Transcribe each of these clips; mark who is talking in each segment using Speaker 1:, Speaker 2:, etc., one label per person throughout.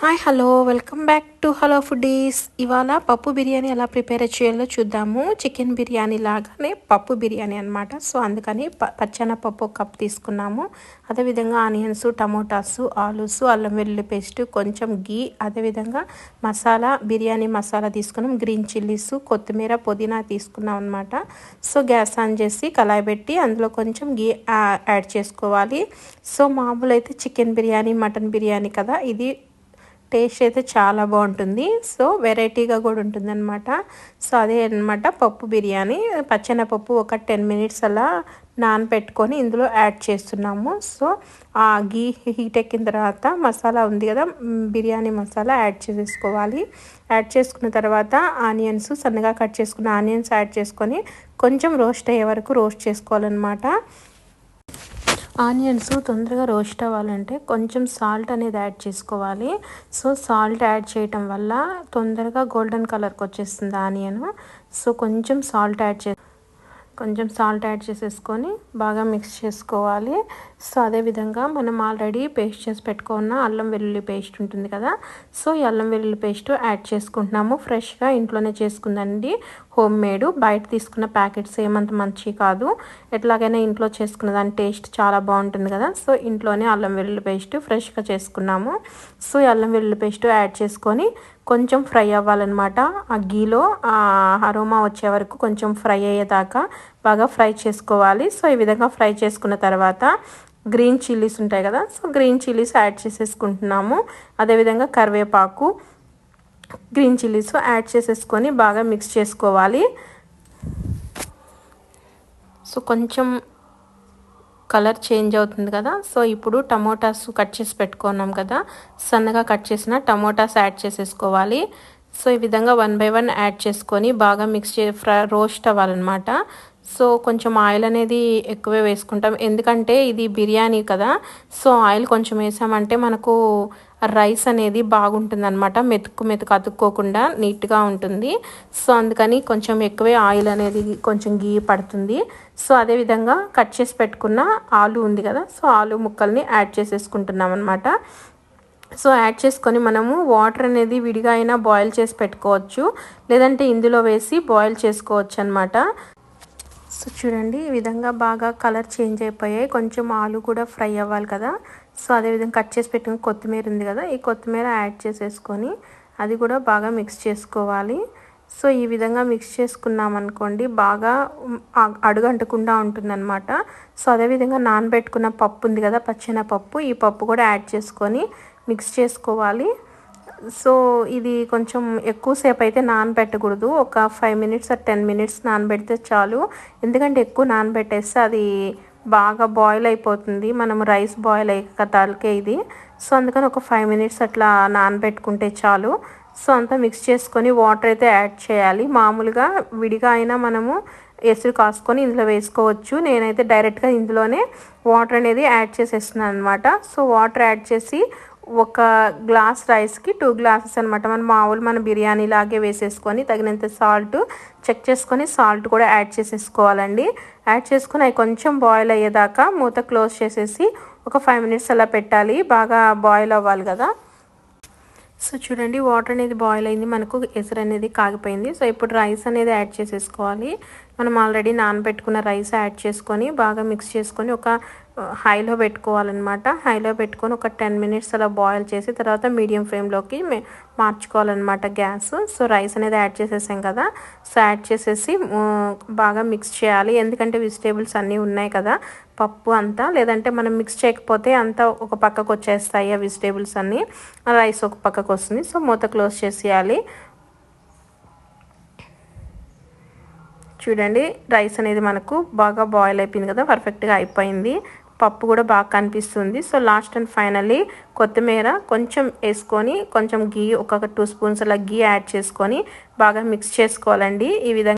Speaker 1: Hi hello welcome back to hello foodies. ఇవాళ పప్పు బిర్యానీ ఎలా ప్రిపేర్ చేయాలో చూద్దాము. చికెన్ బిర్యానీ లాగానే పప్పు బిర్యానీ అనమాట. సో అందుకని పచ్చెనపప్పు ఒక కప్ తీసుకున్నాము. అదేవిధంగా ఆనియన్స్, టమోటాస్, ఆలూస్, అల్లం వెల్లుల్లి పేస్ట్, కొంచెం గీ, అదేవిధంగా మసాలా, బిర్యానీ మసాలా తీసుకున్నాం, గ్రీన్ చిల్లీస్, కొత్తిమీర, పుదీనా తీసుకున్నాం అనమాట. సో గ్యాస్ ఆన్ చేసి కళాయి పెట్టి అందులో కొంచెం గీ యాడ్ చేసుకోవాలి. సో మామూలు అయితే చికెన్ బిర్యానీ, మటన్ బిర్యానీ కదా, ఇది టేస్ట్ అయితే చాలా బాగుంటుంది. సో వెరైటీగా కూడా ఉంటుంది అనమాట. సో అదే అనమాట పప్పు బిర్యానీ. పచ్చెనపప్పు ఒక 10 మినిట్స్ అలా నానబెట్టుకొని ఇందులో యాడ్ చేస్తున్నాము. సో ఆ గీ హీట్ ఎక్కిన తర్వాత మసాలా ఉంది కదా, బిర్యానీ మసాలా యాడ్ చేసేసుకోవాలి. యాడ్ చేసుకున్న తర్వాత ఆనియన్స్, సన్నగా కట్ చేసుకున్న ఆనియన్స్ యాడ్ చేసుకొని కొంచెం రోస్ట్ అయ్యే వరకు రోస్ట్ చేసుకోవాలన్నమాట. ఆనియన్స్ తొందరగా రోస్ట్ అవ్వాలంటే కొంచెం సాల్ట్ అనేది యాడ్ చేసుకోవాలి. సో సాల్ట్ యాడ్ చేయటం వల్ల తొందరగా గోల్డెన్ కలర్కి వచ్చేస్తుంది ఆనియన్. సో కొంచెం సాల్ట్ యాడ్ చేసేసుకొని బాగా మిక్స్ చేసుకోవాలి. సో అదేవిధంగా మనం ఆల్రెడీ పేస్ట్ చేసి పెట్టుకున్న అల్లం వెల్లుల్లి పేస్ట్ ఉంటుంది కదా, సో ఈ అల్లం వెల్లుల్లి పేస్ట్ యాడ్ చేసుకుంటున్నాము. ఫ్రెష్గా ఇంట్లోనే చేసుకుందండి, హోమ్ మేడ్. బయట తీసుకున్న ప్యాకెట్స్ ఏమంత మంచి కాదు. ఎట్లాగైనా ఇంట్లో చేసుకున్న దాని టేస్ట్ చాలా బాగుంటుంది కదా. సో ఇంట్లోనే అల్లం వెల్లుల్లి పేస్ట్ ఫ్రెష్గా చేసుకున్నాము. సో ఈ అల్లం వెల్లుల్లి పేస్ట్ యాడ్ చేసుకొని కొంచెం ఫ్రై అవ్వాలన్నమాట. ఆ గీలో అరోమా వచ్చే వరకు కొంచెం ఫ్రై అయ్యేదాకా బాగా ఫ్రై చేసుకోవాలి. సో ఈ విధంగా ఫ్రై చేసుకున్న తర్వాత గ్రీన్ చిల్లీస్ ఉంటాయి కదా, సో గ్రీన్ చిల్లీస్ యాడ్ చేసేసుకుంటున్నాము. అదేవిధంగా కరివేపాకు, గ్రీన్ చిల్లీస్ యాడ్ చేసేసుకొని బాగా మిక్స్ చేసుకోవాలి. సో కొంచెం కలర్ చేంజ్ అవుతుంది కదా. సో ఇప్పుడు టమోటాస్ కట్ చేసి పెట్టుకున్నాం కదా, సన్నగా కట్ చేసిన టమోటాస్ యాడ్ చేసేసుకోవాలి. సో ఈ విధంగా 1 బై 1 యాడ్ చేసుకొని బాగా మిక్స్ రోస్ట్ అవ్వాలన్నమాట. సో కొంచెం ఆయిల్ అనేది ఎక్కువే వేసుకుంటాం, ఎందుకంటే ఇది బిర్యానీ కదా. సో ఆయిల్ కొంచెం వేసామంటే మనకు రైస్ అనేది బాగుంటుంది అనమాట, మెతుకు అతుక్కోకుండా నీట్గా ఉంటుంది. సో అందుకని కొంచెం ఎక్కువే ఆయిల్ అనేది, కొంచెం గీ పడుతుంది. సో అదేవిధంగా కట్ చేసి పెట్టుకున్న ఆలు ఉంది కదా, సో ఆలు ముక్కల్ని యాడ్ చేసేసుకుంటున్నాం అనమాట. సో యాడ్ చేసుకొని మనము వాటర్ అనేది విడిగా అయినా బాయిల్ చేసి పెట్టుకోవచ్చు, లేదంటే ఇందులో వేసి బాయిల్ చేసుకోవచ్చు అనమాట. సో చూడండి, ఈ విధంగా బాగా కలర్ చేంజ్ అయిపోయాయి. కొంచెం ఆలు కూడా ఫ్రై అవ్వాలి కదా. సో అదేవిధంగా కట్ చేసి పెట్టుకుని కొత్తిమీర ఉంది కదా, ఈ కొత్తిమీర యాడ్ చేసేసుకొని అది కూడా బాగా మిక్స్ చేసుకోవాలి. సో ఈ విధంగా మిక్స్ చేసుకున్నాం అనుకోండి, బాగా అడుగంటకుండా ఉంటుందన్నమాట. సో అదేవిధంగా నానబెట్టుకున్న పప్పు ఉంది కదా, పచ్చెనపప్పు, ఈ పప్పు కూడా యాడ్ చేసుకొని మిక్స్ చేసుకోవాలి. సో ఇది కొంచెం ఎక్కువసేపు అయితే నానబెట్టకూడదు, ఒక 5 మినిట్స్ 10 మినిట్స్ నానబెడితే చాలు. ఎందుకంటే ఎక్కువ నానబెట్టేస్తే అది బాగా బాయిల్ అయిపోతుంది, మనం రైస్ బాయిల్ అయ్యే తాలకే ఇది. సో అందుకని ఒక 5 మినిట్స్ అట్లా నానబెట్టుకుంటే చాలు. సో అంతా మిక్స్ చేసుకొని వాటర్ అయితే యాడ్ చేయాలి. మామూలుగా విడిగా అయినా మనము ఎసురు కాసుకొని ఇందులో వేసుకోవచ్చు. నేనైతే డైరెక్ట్గా ఇందులోనే వాటర్ అనేది యాడ్ చేసేస్తున్నాను అనమాట. సో వాటర్ యాడ్ చేసి ఒక గ్లాస్ రైస్కి 2 గ్లాసెస్ అనమాట. మన బిర్యానీ లాగే వేసేసుకొని తగినంత సాల్ట్ చెక్ చేసుకొని సాల్ట్ కూడా యాడ్ చేసేసుకోవాలండి. యాడ్ చేసుకొని అవి కొంచెం బాయిల్ అయ్యేదాకా మూత క్లోజ్ చేసేసి ఒక 5 మినిట్స్ అలా పెట్టాలి, బాగా బాయిల్ అవ్వాలి కదా. సో చూడండి, వాటర్ అనేది బాయిల్ అయింది, మనకు ఎసరు అనేది కాగిపోయింది. సో ఇప్పుడు రైస్ అనేది యాడ్ చేసేసుకోవాలి. మనం ఆల్రెడీ నానబెట్టుకున్న రైస్ యాడ్ చేసుకొని బాగా మిక్స్ చేసుకొని ఒక హైలో పెట్టుకోవాలన్నమాట. హైలో పెట్టుకొని ఒక 10 మినిట్స్ అలా బాయిల్ చేసి తర్వాత మీడియం ఫ్లేమ్లోకి మార్చుకోవాలన్నమాట గ్యాస్. సో రైస్ అనేది యాడ్ చేసేసాం కదా, సో యాడ్ చేసేసి బాగా మిక్స్ చేయాలి. ఎందుకంటే వెజిటేబుల్స్ అన్నీ ఉన్నాయి కదా, పప్పు అంతా, లేదంటే మనం మిక్స్ చేయకపోతే అంతా ఒక పక్కకు వచ్చేస్తాయి ఆ వెజిటేబుల్స్ అన్నీ, రైస్ ఒక పక్కకు వస్తుంది. సో మూత క్లోజ్ చేసేయాలి. చూడండి, రైస్ అనేది మనకు బాగా బాయిల్ అయిపోయింది కదా, పర్ఫెక్ట్గా అయిపోయింది. పప్పు కూడా బాగా కనిపిస్తుంది. సో లాస్ట్ అండ్ ఫైనల్లీ కొత్తిమీర కొంచెం వేసుకొని కొంచెం గీ, ఒక 2 స్పూన్స్ అలా గీ యాడ్ చేసుకొని బాగా మిక్స్ చేసుకోవాలండి. ఈ విధంగా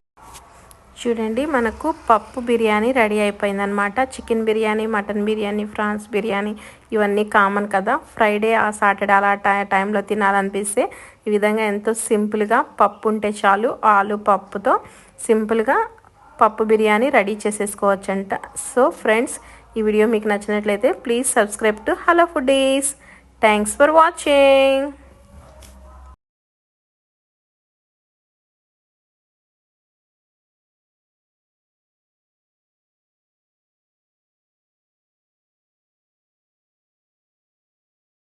Speaker 1: చూడండి, మనకు పప్పు బిర్యానీ రెడీ అయిపోయింది అనమాట. Chicken biryani, mutton biryani, prawns biryani ఇవన్నీ కామన్ కదా. ఫ్రైడే ఆ సాటర్డే అలా టైంలో తినాలనిపిస్తే ఈ విధంగా ఎంతో సింపుల్గా పప్పు ఉంటే చాలు, ఆలు పప్పుతో సింపుల్గా పప్పు బిర్యానీ రెడీ చేసేసుకోవచ్చంట. సో ఫ్రెండ్స్, ఈ వీడియో మీకు నచ్చినట్లయితే please subscribe to hello foodies. Thanks for watching.